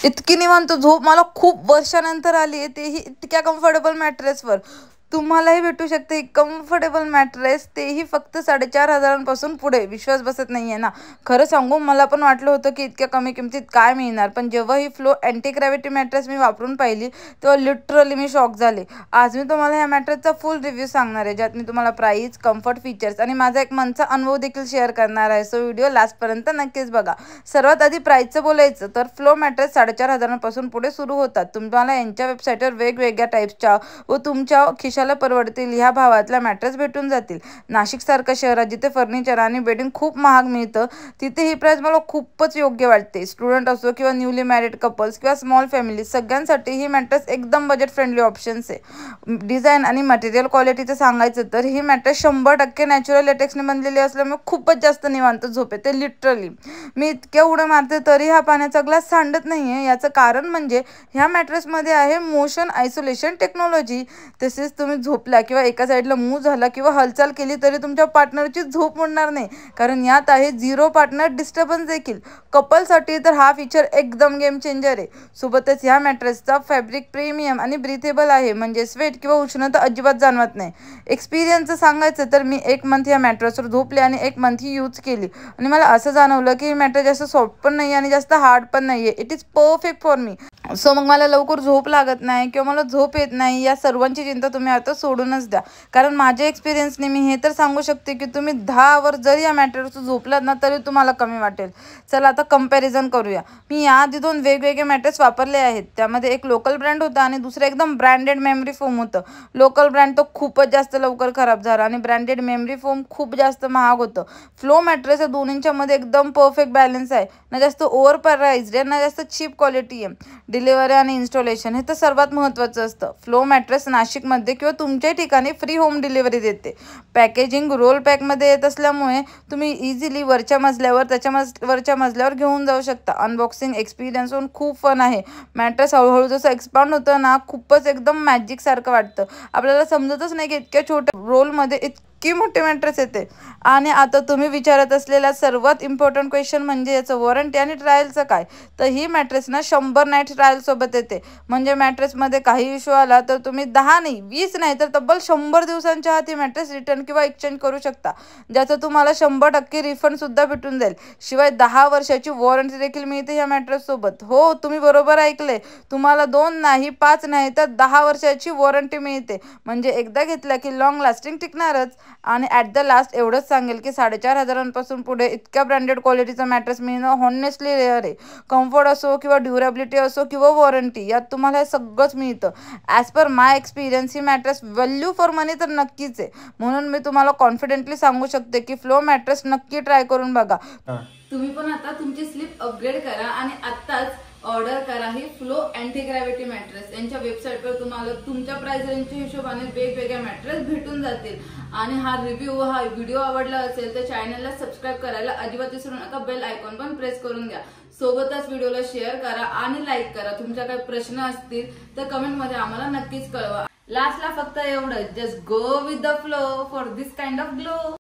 इतकी निवांत झोप मला खूप वर्षानंतर आली आहे, तेही इतक्या कम्फर्टेबल मॅट्रेसवर. तुम्हालाही भेटू शकते कम्फर्टेबल मॅट्रेस, तेही फक्त 4,500पासून पुढे. विश्वास बसत नाहीये ना? खरं सांगू, मला पण वाटलं होतं की इतक्या कमी किमतीत काय मिळणार, पण जेव्हा ही फ्लो अँटी ग्रॅव्हिटी मॅट्रेस मी वापरून पाहिली तेव्हा लिटरली मी शॉक झाले. आज मी तुम्हाला ह्या मॅट्रेसचा फुल रिव्ह्यू सांगणार आहे, ज्यात मी तुम्हाला प्राइस, कम्फर्ट, फीचर्स आणि माझा एक मनचा अनुभव देखील शेअर करणार आहे. सो व्हिडिओ लास्टपर्यंत नक्कीच बघा. सर्वात आधी प्राइसचं बोलायचं तर फ्लो मॅट्रेस 4,500पासून पुढे सुरू होतात. तुम्हाला यांच्या वेबसाईटवर वेगवेगळ्या टाईप्सच्या व तुमच्या खिशाला परवडतील ह्या भावातल्या मॅट्रेस भेटून जातील. नाशिकसारख्या शहरात जिथे फर्निचर आणि बेडिंग खूप महाग मिळतं, तिथे ही प्राइस मला खूपच योग्य वाटते. स्टुडंट असो किंवा न्यूली मॅरिड कपल्स किंवा स्मॉल फॅमिली, सगळ्यांसाठी ही मॅट्रेस एकदम बजेट फ्रेंडली ऑप्शन्स आहे. डिझाईन आणि मटेरियल क्वालिटीचं सांगायचं तर ही मॅट्रेस 100% नॅचरल लेटेक्सने बनलेली असल्यामुळे खूपच जास्त निवांत झोप येते. लिटरली मी इतक्या उड्या मारते तरी हा पाण्याचा ग्लास सांडत नाहीये. याचं कारण म्हणजे ह्या मॅट्रेसमध्ये आहे मोशन आयसोलेशन टेक्नॉलॉजी. तसेच तुम्ही झोपला किंवा एका साईडला मूव झाला किंवा हालचाल केली तरी तुमच्या पार्टनरची झोप मोडणार नाही, कारण यात आहे 0 पार्टनर डिस्टर्बन्स देखील. कपलसाठी तर हा फीचर एकदम गेम चेंजर आहे. सोबतच ह्या मॅट्रेसचा फॅब्रिक प्रीमियम आणि ब्रीथेबल आहे, म्हणजे स्वेट किंवा उष्णता अजिबात जाणवत नाही. एक्सपिरियन्सचं सांगायचं तर मी 1 मंथ या मॅट्रेसवर झोपले आणि 1 मंथ ही यूज केली, आणि मला असं जाणवलं की ही मॅट्रेस जास्त सॉफ्ट पण नाही आणि जास्त हार्ड पण नाही आहे. It is perfect for me. So मग मला लवकर झोप लागत नाही किंवा मला झोप येत नाही, या सर्वांची चिंता तुम्ही आता सोडूनच द्या. कारण माझ्या एक्सपिरियन्सने मी हे तर सांगू शकते की तुम्ही 10 आवर जरी या मॅट्रेसवर झोपलात ना तरी तुम्हाला कमी वाटेल. चला आता कंपॅरिझन करूया. मी याआधी 2 वेगवेगळे मॅट्रेस वापरले आहेत. त्यामध्ये एक लोकल ब्रँड होता आणि दुसरं एकदम ब्रँडेड मेमरी फोम होतं. लोकल ब्रँड तो खूपच जास्त लवकर खराब झाला आणि ब्रँडेड मेमरी फोम खूप जास्त महाग होतं. फ्लो मॅट्रेस या दोन्हींच्या मध्ये एकदम परफेक्ट बॅलन्स आहे. ना जास्त ओव्हर प्राइस्ड आहे ना जास्त चीप क्वालिटी आहे. डिलिव्हरी आणि इन्स्टॉलेशन हे तर सर्वात महत्त्वाचं असतं. फ्लो मॅट्रेस नाशिकमध्ये किंवा तुमच्या ठिकाणी फ्री होम डिलिव्हरी देते. पॅकेजिंग रोल पॅकमध्ये येत असल्यामुळे तुम्ही इझिली वरच्या मजल्यावर घेऊन जाऊ शकता. अनबॉक्सिंग एक्सपिरियन्स पण खूप फन आहे. मॅट्रेस हळूहळू जसं एक्सपांड होतं ना, खूपच एकदम मॅजिक सारखं वाटतं. आपल्याला समजतच नाही की इतक्या छोट्या रोलमध्ये इतकी मोठी मॅट्रेस येते. आणि आता तुम्ही विचारत असलेला सर्वात इम्पॉर्टंट क्वेश्चन म्हणजे याचं वॉरंटी आणि ट्रायलचं काय. तर ही मॅट्रेस ना 100 नाईट ट्रायल सोबत येते. म्हणजे मॅट्रेसमध्ये काही इश्यू आला तर तुम्ही 10 नाही 20 नाही तर तब्बल 100 दिवसांच्या आत ही मॅट्रेस रिटर्न किंवा एक्सचेंज करू शकता, ज्याचं तुम्हाला 100% रिफंड सुद्धा भेटून जाईल. शिवाय 10 वर्षाची वॉरंटी देखील मिळते या मॅट्रेस सोबत. हो, तुम्ही बरोबर ऐकले. तुम्हाला 2 नाही 5 नाही तर 10 वर्षाची वॉरंटी मिळते. म्हणजे एकदा घेतला की लॉंग लास्टिंग टिकणारच. आणि ॲट द लास्ट एवढंच सांगेल की 4,500पासून पुढे इतक्या ब्रँडेड क्वालिटीचं मॅट्रेस मिळणं हॉनेस्टली रेअर आहे. कम्फर्ट असो किंवा ड्युरेबिलिटी असो किंवा वॉरंटी, यात तुम्हाला हे सगळंच मिळतं. ॲज पर माय एक्सपिरियन्स ही मॅट्रेस व्हॅल्यू फॉर मनी तर नक्कीच आहे. म्हणून मी तुम्हाला कॉन्फिडेंटली सांगू शकते की फ्लो मॅट्रेस नक्की ट्राय करून बघा. तुम्ही पण आता तुमची स्लीप अपग्रेड करा आणि आत्ताच ऑर्डर करा ही फ्लो अँटी ग्रॅव्हिटी मॅट्रेस. यांच्या वेबसाईटवर तुम्हाला तुमच्या प्राइस रेंजच्या हिशोबाने वेगवेगळ्या मॅट्रेस भेटून जातील. आणि हा व्हिडिओ आवडला असेल तर चॅनलला सबस्क्राईब करायला अजिबात विसरू नका. बेल आयकॉन पण प्रेस करून घ्या. सोबतच व्हिडिओला शेअर करा आणि लाईक करा. तुमच्या काही प्रश्न असतील तर कमेंटमध्ये आम्हाला नक्कीच कळवा. लास्टला फक्त एवढं, just go with the flow for this kind of glow.